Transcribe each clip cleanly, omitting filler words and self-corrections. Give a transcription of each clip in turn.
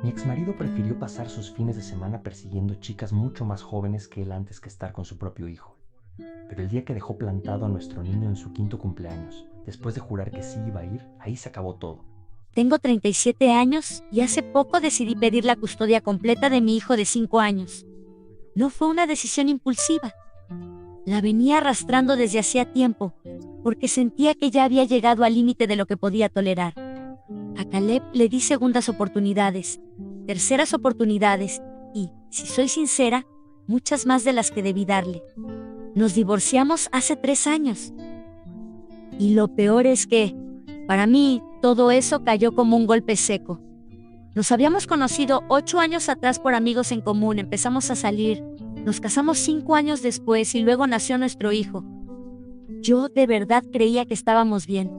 Mi exmarido prefirió pasar sus fines de semana persiguiendo chicas mucho más jóvenes que él antes que estar con su propio hijo. Pero el día que dejó plantado a nuestro niño en su quinto cumpleaños, después de jurar que sí iba a ir, ahí se acabó todo. Tengo 37 años y hace poco decidí pedir la custodia completa de mi hijo de 5 años. No fue una decisión impulsiva. La venía arrastrando desde hacía tiempo, porque sentía que ya había llegado al límite de lo que podía tolerar. A Caleb le di segundas oportunidades, terceras oportunidades y, si soy sincera, muchas más de las que debí darle. Nos divorciamos hace 3 años. Y lo peor es que, para mí, todo eso cayó como un golpe seco. Nos habíamos conocido 8 años atrás por amigos en común, empezamos a salir, nos casamos 5 años después y luego nació nuestro hijo. Yo de verdad creía que estábamos bien,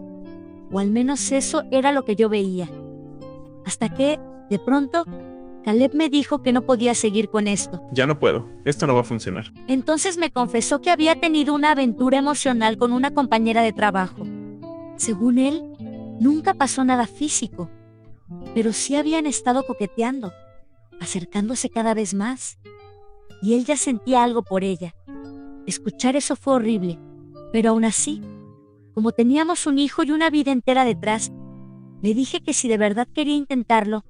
o al menos eso era lo que yo veía. Hasta que, de pronto, Caleb me dijo que no podía seguir con esto. Ya no puedo, esto no va a funcionar. Entonces me confesó que había tenido una aventura emocional con una compañera de trabajo. Según él, nunca pasó nada físico, pero sí habían estado coqueteando, acercándose cada vez más. Y él ya sentía algo por ella. Escuchar eso fue horrible, pero aún así, como teníamos un hijo y una vida entera detrás, le dije que si de verdad quería intentarlo,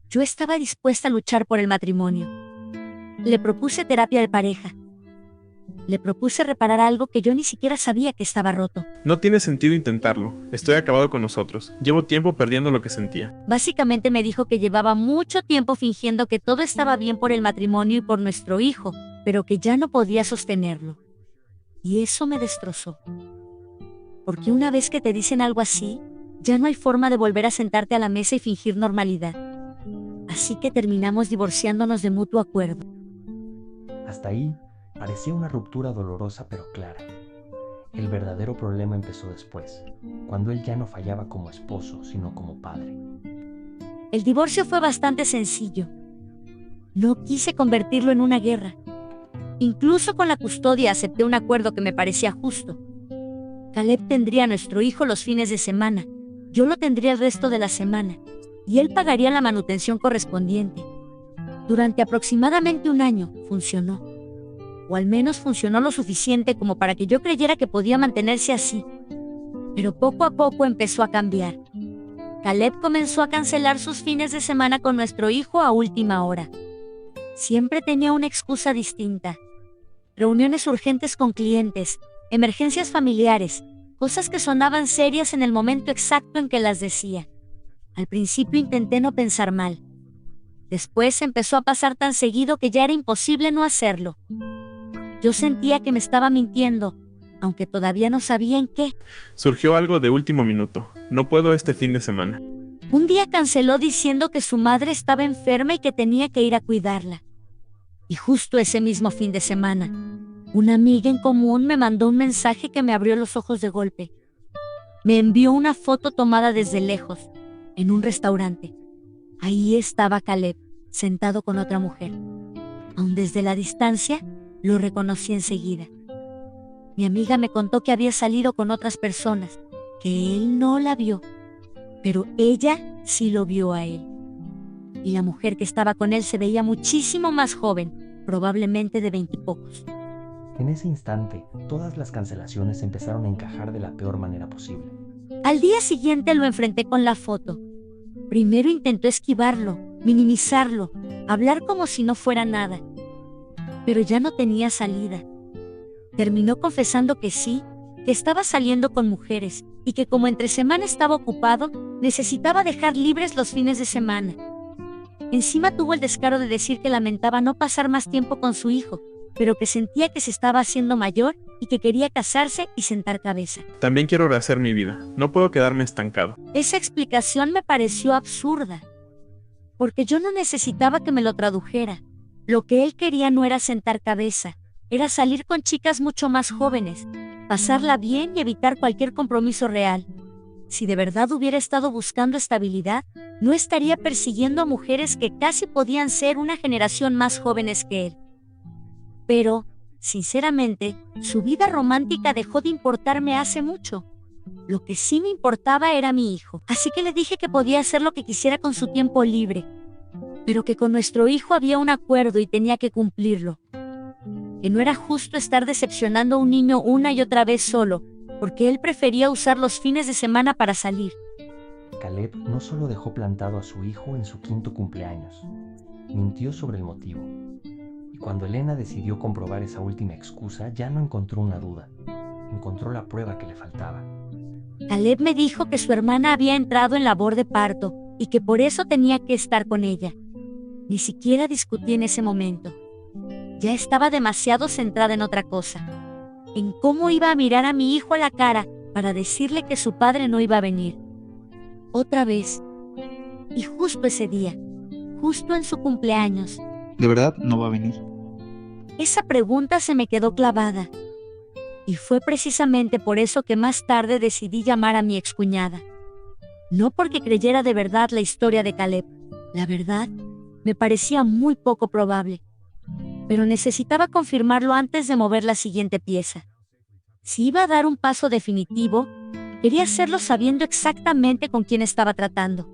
yo estaba dispuesta a luchar por el matrimonio. Le propuse terapia de pareja. Le propuse reparar algo que yo ni siquiera sabía que estaba roto. No tiene sentido intentarlo. Estoy acabado con nosotros. Llevo tiempo perdiendo lo que sentía. Básicamente me dijo que llevaba mucho tiempo fingiendo que todo estaba bien por el matrimonio y por nuestro hijo, pero que ya no podía sostenerlo. Y eso me destrozó. Porque una vez que te dicen algo así, ya no hay forma de volver a sentarte a la mesa y fingir normalidad. Así que terminamos divorciándonos de mutuo acuerdo. Hasta ahí, parecía una ruptura dolorosa pero clara. El verdadero problema empezó después, cuando él ya no fallaba como esposo, sino como padre. El divorcio fue bastante sencillo. No quise convertirlo en una guerra. Incluso con la custodia acepté un acuerdo que me parecía justo. Caleb tendría a nuestro hijo los fines de semana, yo lo tendría el resto de la semana, y él pagaría la manutención correspondiente. Durante aproximadamente 1 año funcionó. O al menos funcionó lo suficiente como para que yo creyera que podía mantenerse así. Pero poco a poco empezó a cambiar. Caleb comenzó a cancelar sus fines de semana con nuestro hijo a última hora. Siempre tenía una excusa distinta. Reuniones urgentes con clientes, emergencias familiares, cosas que sonaban serias en el momento exacto en que las decía. Al principio intenté no pensar mal. Después empezó a pasar tan seguido que ya era imposible no hacerlo. Yo sentía que me estaba mintiendo, aunque todavía no sabía en qué. Surgió algo de último minuto. No puedo este fin de semana. Un día canceló diciendo que su madre estaba enferma y que tenía que ir a cuidarla. Y justo ese mismo fin de semana, una amiga en común me mandó un mensaje que me abrió los ojos de golpe. Me envió una foto tomada desde lejos, en un restaurante. Ahí estaba Caleb, sentado con otra mujer. Aun desde la distancia, lo reconocí enseguida. Mi amiga me contó que había salido con otras personas, que él no la vio, pero ella sí lo vio a él. Y la mujer que estaba con él se veía muchísimo más joven, probablemente de 20 y pocos. En ese instante, todas las cancelaciones empezaron a encajar de la peor manera posible. Al día siguiente lo enfrenté con la foto. Primero intentó esquivarlo, minimizarlo, hablar como si no fuera nada. Pero ya no tenía salida. Terminó confesando que sí, que estaba saliendo con mujeres y que como entre semana estaba ocupado, necesitaba dejar libres los fines de semana. Encima tuvo el descaro de decir que lamentaba no pasar más tiempo con su hijo, pero que sentía que se estaba haciendo mayor y que quería casarse y sentar cabeza. También quiero rehacer mi vida. No puedo quedarme estancado. Esa explicación me pareció absurda, porque yo no necesitaba que me lo tradujera. Lo que él quería no era sentar cabeza, era salir con chicas mucho más jóvenes, pasarla bien y evitar cualquier compromiso real. Si de verdad hubiera estado buscando estabilidad, no estaría persiguiendo a mujeres que casi podían ser una generación más jóvenes que él. Pero, sinceramente, su vida romántica dejó de importarme hace mucho. Lo que sí me importaba era mi hijo, así que le dije que podía hacer lo que quisiera con su tiempo libre. pero que con nuestro hijo había un acuerdo y tenía que cumplirlo. Que no era justo estar decepcionando a un niño una y otra vez solo, porque él prefería usar los fines de semana para salir. Caleb no solo dejó plantado a su hijo en su 5º cumpleaños, mintió sobre el motivo. Y cuando Elena decidió comprobar esa última excusa, ya no encontró una duda, encontró la prueba que le faltaba. Caleb me dijo que su hermana había entrado en labor de parto y que por eso tenía que estar con ella. Ni siquiera discutí en ese momento. Ya estaba demasiado centrada en otra cosa, en cómo iba a mirar a mi hijo a la cara para decirle que su padre no iba a venir. Otra vez. Y justo ese día, justo en su cumpleaños. ¿De verdad no va a venir? Esa pregunta se me quedó clavada. Y fue precisamente por eso que más tarde decidí llamar a mi excuñada. No porque creyera de verdad la historia de Caleb. La verdad, me parecía muy poco probable. Pero necesitaba confirmarlo antes de mover la siguiente pieza. Si iba a dar un paso definitivo, quería hacerlo sabiendo exactamente con quién estaba tratando.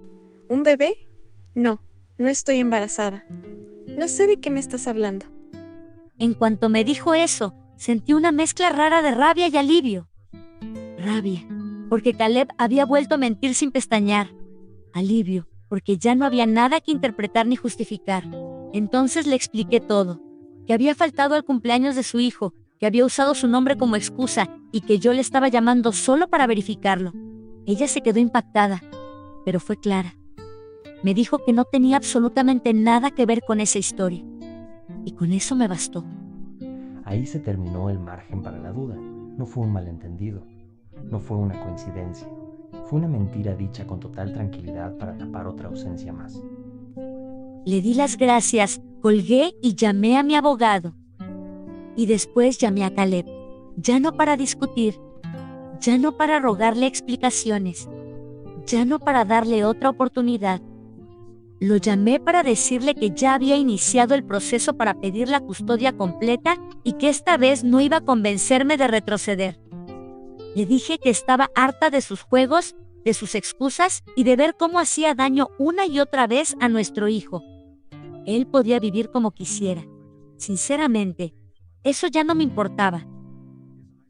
¿Un bebé? No, no estoy embarazada. No sé de qué me estás hablando. En cuanto me dijo eso, sentí una mezcla rara de rabia y alivio. Rabia, porque Caleb había vuelto a mentir sin pestañear. Alivio, porque ya no había nada que interpretar ni justificar. Entonces le expliqué todo, que había faltado al cumpleaños de su hijo, que había usado su nombre como excusa y que yo le estaba llamando solo para verificarlo. Ella se quedó impactada, pero fue clara. Me dijo que no tenía absolutamente nada que ver con esa historia. Y con eso me bastó. Ahí se terminó el margen para la duda. No fue un malentendido. No fue una coincidencia. Fue una mentira dicha con total tranquilidad para tapar otra ausencia más. Le di las gracias, colgué y llamé a mi abogado. Y después llamé a Caleb. Ya no para discutir. Ya no para rogarle explicaciones. Ya no para darle otra oportunidad. Lo llamé para decirle que ya había iniciado el proceso para pedir la custodia completa y que esta vez no iba a convencerme de retroceder. Le dije que estaba harta de sus juegos, de sus excusas y de ver cómo hacía daño una y otra vez a nuestro hijo. Él podía vivir como quisiera. Sinceramente, eso ya no me importaba.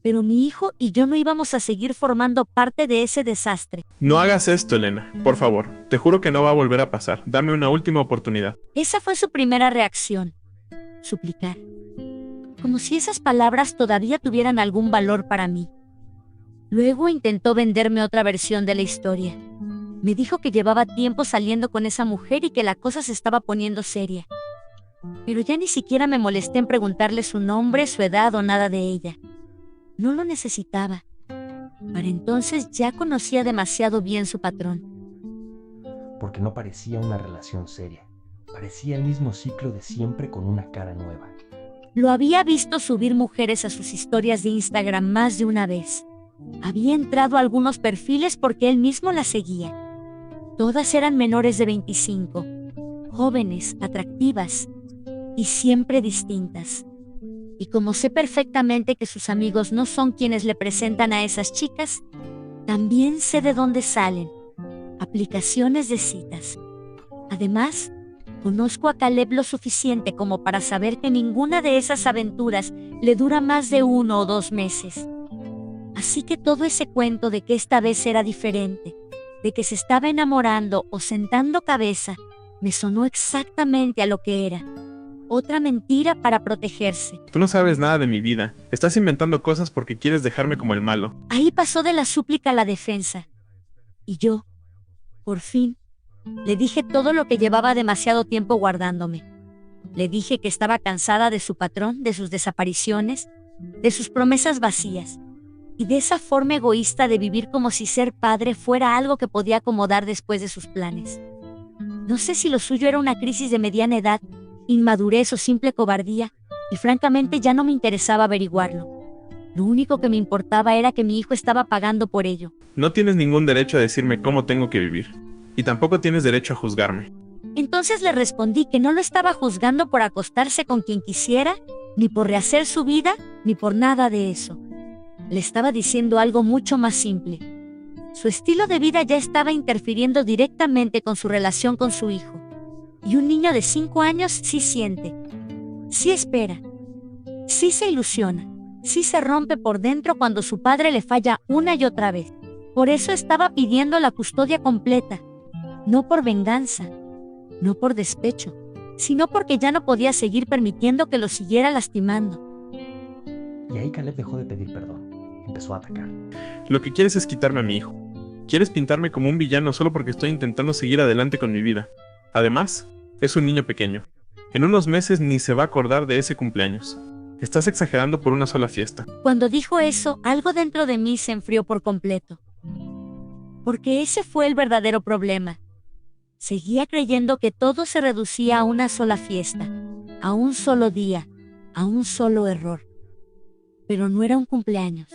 Pero mi hijo y yo no íbamos a seguir formando parte de ese desastre. No hagas esto, Elena, por favor. Te juro que no va a volver a pasar. Dame una última oportunidad. Esa fue su primera reacción. Suplicar. Como si esas palabras todavía tuvieran algún valor para mí. Luego intentó venderme otra versión de la historia. Me dijo que llevaba tiempo saliendo con esa mujer y que la cosa se estaba poniendo seria. Pero ya ni siquiera me molesté en preguntarle su nombre, su edad o nada de ella. No lo necesitaba. Para entonces ya conocía demasiado bien su patrón. Porque no parecía una relación seria. Parecía el mismo ciclo de siempre con una cara nueva. Lo había visto subir mujeres a sus historias de Instagram más de una vez. Había entrado a algunos perfiles porque él mismo las seguía. Todas eran menores de 25, jóvenes, atractivas y siempre distintas. Y como sé perfectamente que sus amigos no son quienes le presentan a esas chicas, también sé de dónde salen. Aplicaciones de citas. Además, conozco a Caleb lo suficiente como para saber que ninguna de esas aventuras le dura más de 1 o 2 meses. Así que todo ese cuento de que esta vez era diferente, de que se estaba enamorando o sentando cabeza, me sonó exactamente a lo que era. Otra mentira para protegerse. Tú no sabes nada de mi vida. Estás inventando cosas porque quieres dejarme como el malo. Ahí pasó de la súplica a la defensa. Y yo, por fin, le dije todo lo que llevaba demasiado tiempo guardándome. Le dije que estaba cansada de su patrón, de sus desapariciones, de sus promesas vacías, y de esa forma egoísta de vivir como si ser padre fuera algo que podía acomodar después de sus planes. No sé si lo suyo era una crisis de mediana edad, inmadurez o simple cobardía, y francamente ya no me interesaba averiguarlo. Lo único que me importaba era que mi hijo estaba pagando por ello. No tienes ningún derecho a decirme cómo tengo que vivir. Y tampoco tienes derecho a juzgarme. Entonces le respondí que no lo estaba juzgando por acostarse con quien quisiera, ni por rehacer su vida, ni por nada de eso. Le estaba diciendo algo mucho más simple. Su estilo de vida ya estaba interfiriendo directamente con su relación con su hijo. Y un niño de 5 años sí siente, sí espera, sí se ilusiona, sí se rompe por dentro cuando su padre le falla una y otra vez. Por eso estaba pidiendo la custodia completa, no por venganza, no por despecho, sino porque ya no podía seguir permitiendo que lo siguiera lastimando. Y ahí Caleb dejó de pedir perdón. Empezó a atacar. Lo que quieres es quitarme a mi hijo. Quieres pintarme como un villano solo porque estoy intentando seguir adelante con mi vida. Además, es un niño pequeño. En unos meses ni se va a acordar de ese cumpleaños. Estás exagerando por una sola fiesta. Cuando dijo eso, algo dentro de mí se enfrió por completo. Porque ese fue el verdadero problema. Seguía creyendo que todo se reducía a una sola fiesta, a un solo día, a un solo error. Pero no era un cumpleaños.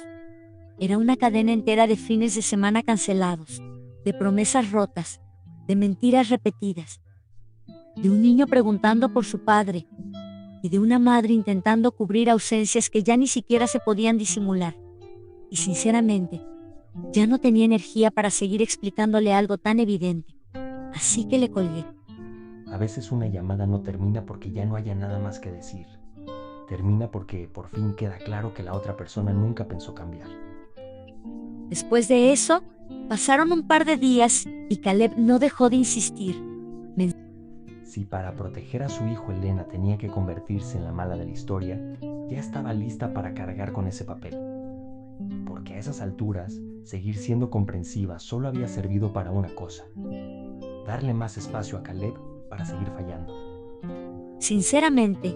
Era una cadena entera de fines de semana cancelados, de promesas rotas, de mentiras repetidas, de un niño preguntando por su padre y de una madre intentando cubrir ausencias que ya ni siquiera se podían disimular. Y sinceramente, ya no tenía energía para seguir explicándole algo tan evidente. Así que le colgué. A veces una llamada no termina porque ya no haya nada más que decir. Termina porque por fin queda claro que la otra persona nunca pensó cambiar. Después de eso, pasaron un par de días y Caleb no dejó de insistir. Si para proteger a su hijo Elena tenía que convertirse en la mala de la historia, ya estaba lista para cargar con ese papel. Porque a esas alturas, seguir siendo comprensiva solo había servido para una cosa: darle más espacio a Caleb para seguir fallando. Sinceramente,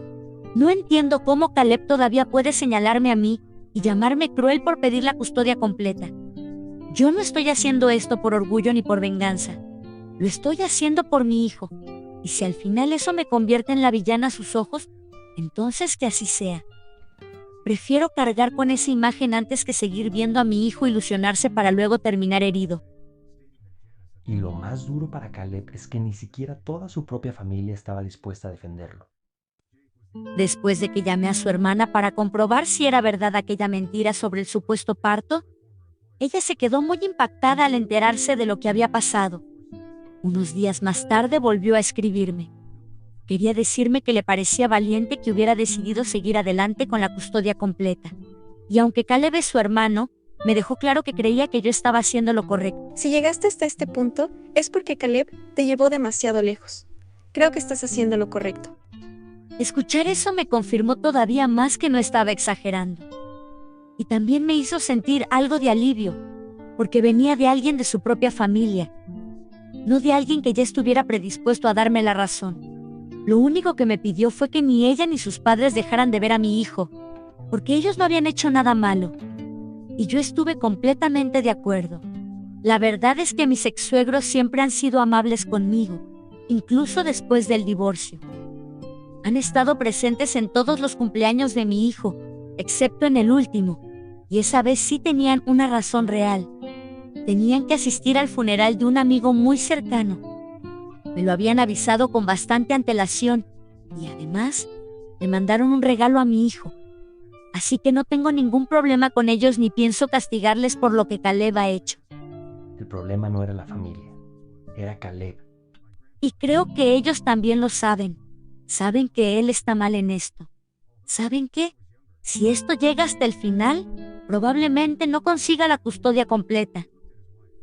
no entiendo cómo Caleb todavía puede señalarme a mí y llamarme cruel por pedir la custodia completa. Yo no estoy haciendo esto por orgullo ni por venganza. Lo estoy haciendo por mi hijo. Y si al final eso me convierte en la villana a sus ojos, entonces que así sea. Prefiero cargar con esa imagen antes que seguir viendo a mi hijo ilusionarse para luego terminar herido. Y lo más duro para Caleb es que ni siquiera toda su propia familia estaba dispuesta a defenderlo. Después de que llamé a su hermana para comprobar si era verdad aquella mentira sobre el supuesto parto, ella se quedó muy impactada al enterarse de lo que había pasado. Unos días más tarde volvió a escribirme. Quería decirme que le parecía valiente que hubiera decidido seguir adelante con la custodia completa. Y aunque Caleb es su hermano, me dejó claro que creía que yo estaba haciendo lo correcto. Si llegaste hasta este punto, es porque Caleb te llevó demasiado lejos. Creo que estás haciendo lo correcto. Escuchar eso me confirmó todavía más que no estaba exagerando. Y también me hizo sentir algo de alivio, porque venía de alguien de su propia familia, no de alguien que ya estuviera predispuesto a darme la razón. Lo único que me pidió fue que ni ella ni sus padres dejaran de ver a mi hijo, porque ellos no habían hecho nada malo. Y yo estuve completamente de acuerdo. La verdad es que mis ex-suegros siempre han sido amables conmigo, incluso después del divorcio. Han estado presentes en todos los cumpleaños de mi hijo, excepto en el último, y esa vez sí tenían una razón real. Tenían que asistir al funeral de un amigo muy cercano. Me lo habían avisado con bastante antelación, y además, me mandaron un regalo a mi hijo. Así que no tengo ningún problema con ellos ni pienso castigarles por lo que Caleb ha hecho. El problema no era la familia, era Caleb. Y creo que ellos también lo saben. Saben que él está mal en esto. ¿Saben qué? Si esto llega hasta el final, probablemente no consiga la custodia completa.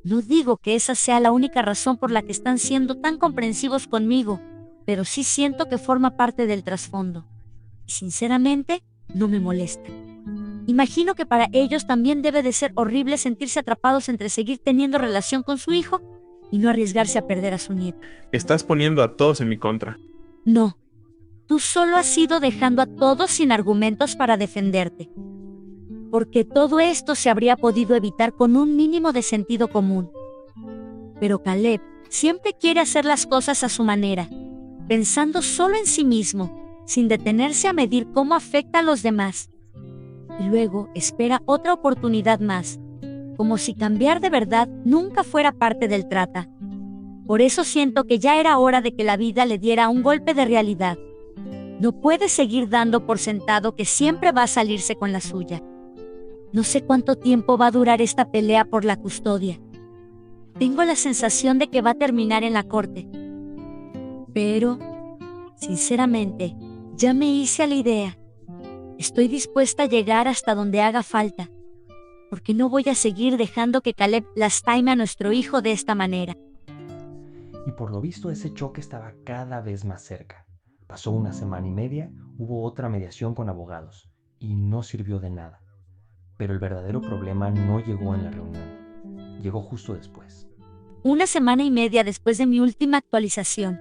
No digo que esa sea la única razón por la que están siendo tan comprensivos conmigo, pero sí siento que forma parte del trasfondo. Y sinceramente, no me molesta. Imagino que para ellos también debe de ser horrible sentirse atrapados entre seguir teniendo relación con su hijo y no arriesgarse a perder a su nieto. Estás poniendo a todos en mi contra. No. Tú solo has ido dejando a todos sin argumentos para defenderte. Porque todo esto se habría podido evitar con un mínimo de sentido común. Pero Caleb siempre quiere hacer las cosas a su manera, pensando solo en sí mismo, sin detenerse a medir cómo afecta a los demás. Y luego espera otra oportunidad más, como si cambiar de verdad nunca fuera parte del trata. Por eso siento que ya era hora de que la vida le diera un golpe de realidad. No puede seguir dando por sentado que siempre va a salirse con la suya. No sé cuánto tiempo va a durar esta pelea por la custodia. Tengo la sensación de que va a terminar en la corte. Pero, sinceramente, ya me hice a la idea. Estoy dispuesta a llegar hasta donde haga falta, porque no voy a seguir dejando que Caleb lastime a nuestro hijo de esta manera. Y por lo visto ese choque estaba cada vez más cerca. Pasó una semana y media, hubo otra mediación con abogados, y no sirvió de nada. Pero el verdadero problema no llegó en la reunión, llegó justo después. Una semana y media después de mi última actualización,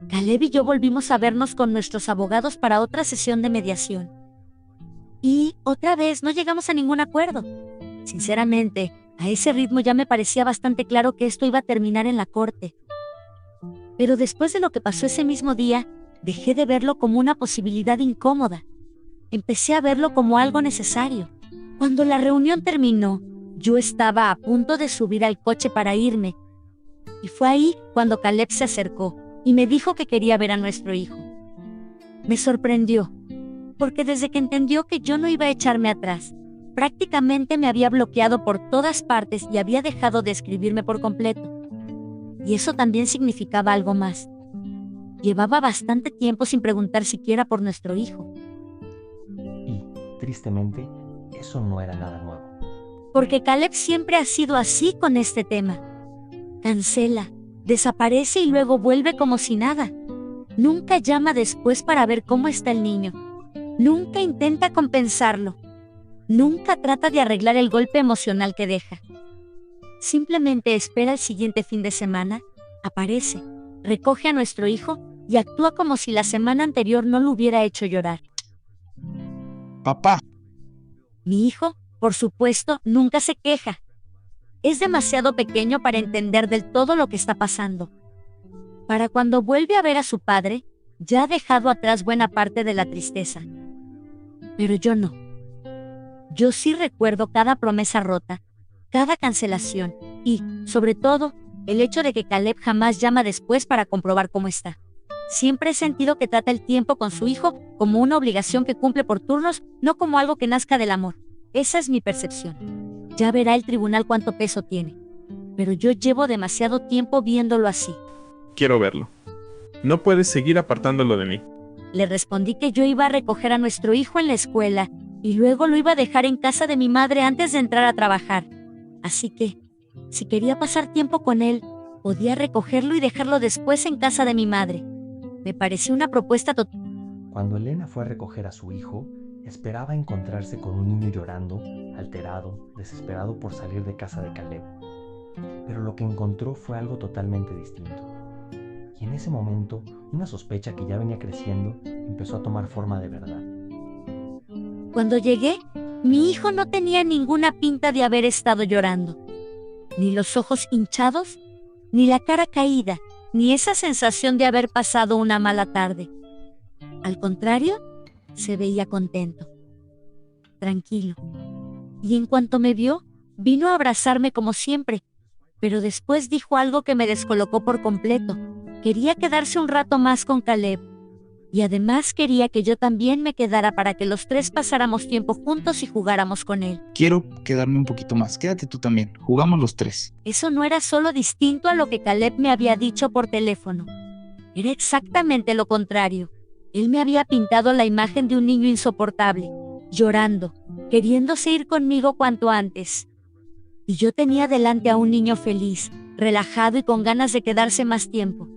Caleb y yo volvimos a vernos con nuestros abogados para otra sesión de mediación. Y otra vez no llegamos a ningún acuerdo. Sinceramente, a ese ritmo ya me parecía bastante claro que esto iba a terminar en la corte. Pero después de lo que pasó ese mismo día, dejé de verlo como una posibilidad incómoda. Empecé a verlo como algo necesario. Cuando la reunión terminó, yo estaba a punto de subir al coche para irme. Y fue ahí cuando Caleb se acercó y me dijo que quería ver a nuestro hijo. Me sorprendió, porque desde que entendió que yo no iba a echarme atrás, prácticamente me había bloqueado por todas partes y había dejado de escribirme por completo. Y eso también significaba algo más. Llevaba bastante tiempo sin preguntar siquiera por nuestro hijo. Y, tristemente, eso no era nada nuevo. Porque Caleb siempre ha sido así con este tema. Cancela, desaparece y luego vuelve como si nada. Nunca llama después para ver cómo está el niño. Nunca intenta compensarlo. Nunca trata de arreglar el golpe emocional que deja. Simplemente espera el siguiente fin de semana, aparece, recoge a nuestro hijo y actúa como si la semana anterior no lo hubiera hecho llorar. Papá, Mi hijo, por supuesto, nunca se queja. Es demasiado pequeño para entender del todo lo que está pasando. Para cuando vuelve a ver a su padre, ya ha dejado atrás buena parte de la tristeza. Pero yo no. Yo sí recuerdo cada promesa rota, cada cancelación y, sobre todo, el hecho de que Caleb jamás llama después para comprobar cómo está. Siempre he sentido que trata el tiempo con su hijo como una obligación que cumple por turnos, no como algo que nazca del amor. Esa es mi percepción. Ya verá el tribunal cuánto peso tiene. Pero yo llevo demasiado tiempo viéndolo así. Quiero verlo. No puedes seguir apartándolo de mí. Le respondí que yo iba a recoger a nuestro hijo en la escuela y luego lo iba a dejar en casa de mi madre antes de entrar a trabajar. Así que, si quería pasar tiempo con él, podía recogerlo y dejarlo después en casa de mi madre. Me pareció una propuesta total. Cuando Elena fue a recoger a su hijo, esperaba encontrarse con un niño llorando, alterado, desesperado por salir de casa de Caleb. Pero lo que encontró fue algo totalmente distinto. Y en ese momento, una sospecha que ya venía creciendo empezó a tomar forma de verdad. Cuando llegué, mi hijo no tenía ninguna pinta de haber estado llorando. Ni los ojos hinchados, ni la cara caída, ni esa sensación de haber pasado una mala tarde. Al contrario, se veía contento, tranquilo. Y en cuanto me vio, vino a abrazarme como siempre, pero después dijo algo que me descolocó por completo. Quería quedarse un rato más con Caleb. Y además quería que yo también me quedara para que los tres pasáramos tiempo juntos y jugáramos con él. quiero quedarme un poquito más. Quédate tú también. Jugamos los tres. Eso no era solo distinto a lo que Caleb me había dicho por teléfono. Era exactamente lo contrario. Él me había pintado la imagen de un niño insoportable, llorando, queriéndose ir conmigo cuanto antes. Y yo tenía delante a un niño feliz, relajado y con ganas de quedarse más tiempo.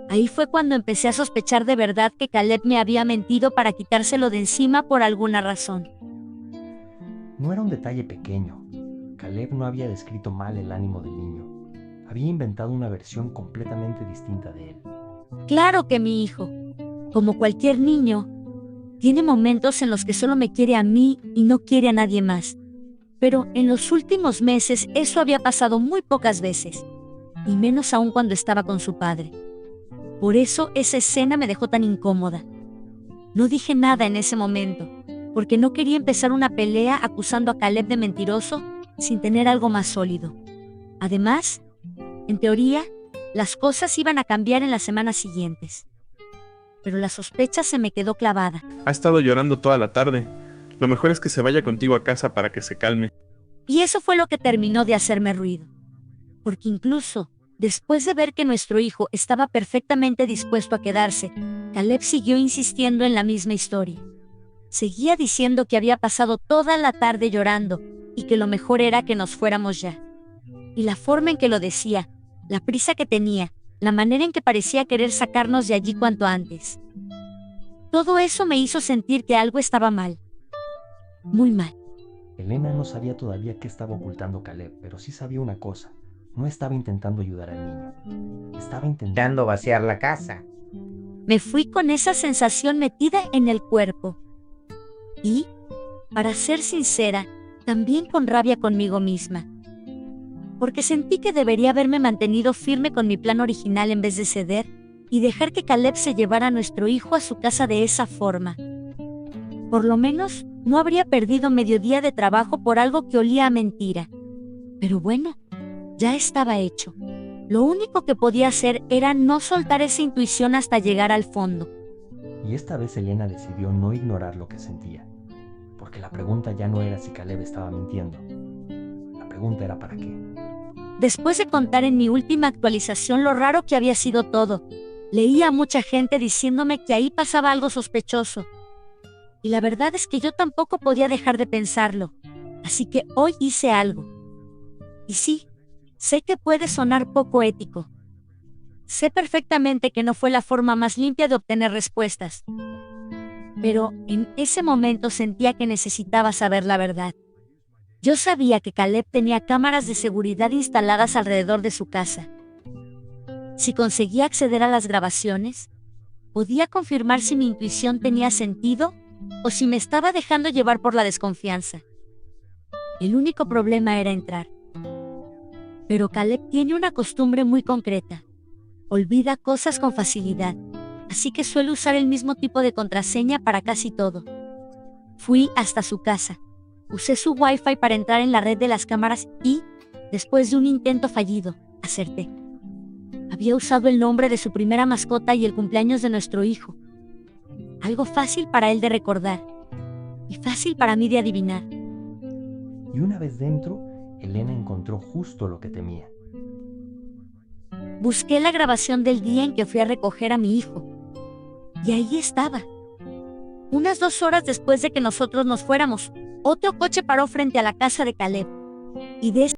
Ahí fue cuando empecé a sospechar de verdad que Caleb me había mentido para quitárselo de encima por alguna razón. No era un detalle pequeño. Caleb no había descrito mal el ánimo del niño. Había inventado una versión completamente distinta de él. Claro que mi hijo, como cualquier niño, tiene momentos en los que solo me quiere a mí y no quiere a nadie más. Pero en los últimos meses eso había pasado muy pocas veces, y menos aún cuando estaba con su padre. Por eso esa escena me dejó tan incómoda. No dije nada en ese momento, porque no quería empezar una pelea acusando a Caleb de mentiroso sin tener algo más sólido. Además, en teoría, las cosas iban a cambiar en las semanas siguientes. Pero la sospecha se me quedó clavada. Ha estado llorando toda la tarde. Lo mejor es que se vaya contigo a casa para que se calme. Y eso fue lo que terminó de hacerme ruido. Porque incluso, Después de ver que nuestro hijo estaba perfectamente dispuesto a quedarse, Caleb siguió insistiendo en la misma historia. Seguía diciendo que había pasado toda la tarde llorando y que lo mejor era que nos fuéramos ya. Y la forma en que lo decía, la prisa que tenía, la manera en que parecía querer sacarnos de allí cuanto antes. Todo eso me hizo sentir que algo estaba mal. Muy mal. Elena no sabía todavía qué estaba ocultando Caleb, pero sí sabía una cosa. No estaba intentando ayudar al niño. Estaba intentando vaciar la casa. Me fui con esa sensación metida en el cuerpo. Y, para ser sincera, también con rabia conmigo misma. Porque sentí que debería haberme mantenido firme con mi plan original en vez de ceder y dejar que Caleb se llevara a nuestro hijo a su casa de esa forma. Por lo menos, no habría perdido medio día de trabajo por algo que olía a mentira. Pero bueno, ya estaba hecho. Lo único que podía hacer era no soltar esa intuición hasta llegar al fondo. Y esta vez Elena decidió no ignorar lo que sentía. Porque la pregunta ya no era si Caleb estaba mintiendo. La pregunta era ¿para qué? Después de contar en mi última actualización lo raro que había sido todo, leía a mucha gente diciéndome que ahí pasaba algo sospechoso. Y la verdad es que yo tampoco podía dejar de pensarlo. Así que hoy hice algo. Y sí, sé que puede sonar poco ético. Sé perfectamente que no fue la forma más limpia de obtener respuestas. Pero en ese momento sentía que necesitaba saber la verdad. Yo sabía que Caleb tenía cámaras de seguridad instaladas alrededor de su casa. Si conseguía acceder a las grabaciones, podía confirmar si mi intuición tenía sentido o si me estaba dejando llevar por la desconfianza. El único problema era entrar. Pero Caleb tiene una costumbre muy concreta. Olvida cosas con facilidad, así que suele usar el mismo tipo de contraseña para casi todo. Fui hasta su casa. Usé su Wi-Fi para entrar en la red de las cámaras y, después de un intento fallido, acerté. Había usado el nombre de su primera mascota y el cumpleaños de nuestro hijo. Algo fácil para él de recordar y fácil para mí de adivinar. Y una vez dentro, Elena encontró justo lo que temía. Busqué la grabación del día en que fui a recoger a mi hijo. Y ahí estaba. Unas 2 horas después de que nosotros nos fuéramos, otro coche paró frente a la casa de Caleb. Y de